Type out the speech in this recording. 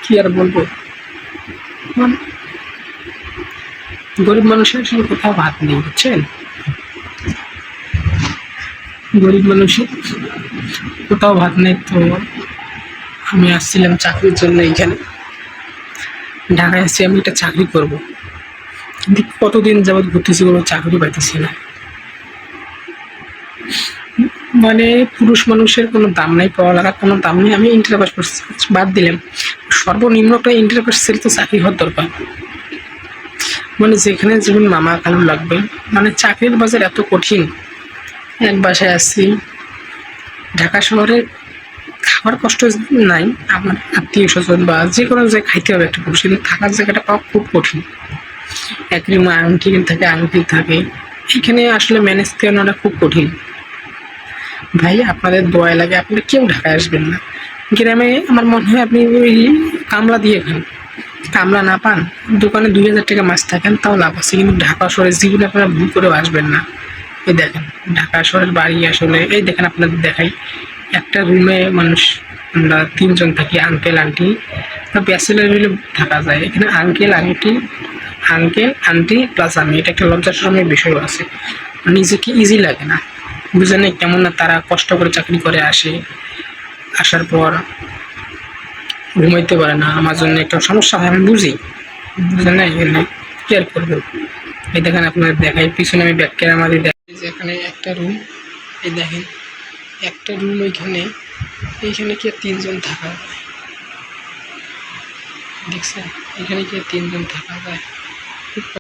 কি আর বলবো, মানে গরিব মানুষের আসলে কোথাও ভাত নেই, বুঝছেন? গরিব মানুষের কোথাও ভাত নেই। তো আমি আসছিলাম চাকরির জন্য এইখানে, ঢাকায় আসছি, আমি একটা চাকরি করব, কিন্তু কতদিন যাবৎ ঘুরতেছি, কোনো চাকরি পাইতেছি না। মানে পুরুষ মানুষের কোনো দাম নাই, পড়ালেখার কোনো দাম নেই। আমি ইন্টার পাস করছি, বাদ দিলাম, সর্বনিম্ন একটা ইন্টার পাস ছেলে তো চাকরি হওয়ার দরকার। মানে যেখানে যেমন মামা খালু লাগবে, মানে চাকরির বাজার এত কঠিন। এক বাসায় আসছি, ঢাকা শহরে খাবার কষ্ট নাই, আমার আত্মীয় স্বজন বা যে কোনো জায়গায় খাইতে হবে একটা পুরুষ, কিন্তু থাকার জায়গাটা পাওয়া খুব কঠিন। এক রুমে আংটি থাকে, আংটি থাকে, এখানে আসলে ম্যানেজ করানোটা খুব কঠিন। ভাই আপনাদের দোয়া লাগে, আপনি কেউ ঢাকায় আসবেন না। গ্রামে আমার মনে হয় আপনি ওই কামলা দিয়ে খান, কামলা না পান, দোকানে 2,000 টাকা মাছ থাকেন তাও লাভ আছে, কিন্তু ঢাকা শহরে জীবনে আপনারা ভুল করেও আসবেন না। এই দেখেন ঢাকা শহরের বাড়ি, আসলে এই দেখেন আপনাদের দেখাই, একটা রুমে মানুষ আমরা 3 জন থাকি, আঙ্কেল আন্টি, ব্যাচেলার হলে থাকা যায়। এখানে আঙ্কেল আন্টি প্লাস আমি, এটা একটা লজ্জাশরমের বিষয় আছে, নিজেকে ইজি লাগে না, বুঝে নেই কেমন না, তারা কষ্ট করে চাকরি করে আসে, আসার পর ঘুমাইতে পারে না, আমার জন্য একটা সমস্যা হয়, আমি বুঝি, বুঝে না, এখানে কি আর করবো। এই দেখেন আপনার দেখাই, পিছনে আমি ব্যাক ক্যামেরা দিয়ে দেখাই যে এখানে একটা রুম, এই দেখেন একটা রুম, এইখানে কি আর 3 জন থাকা যায়? দেখছেন, এখানে কি আর 3 জন থাকা যায়?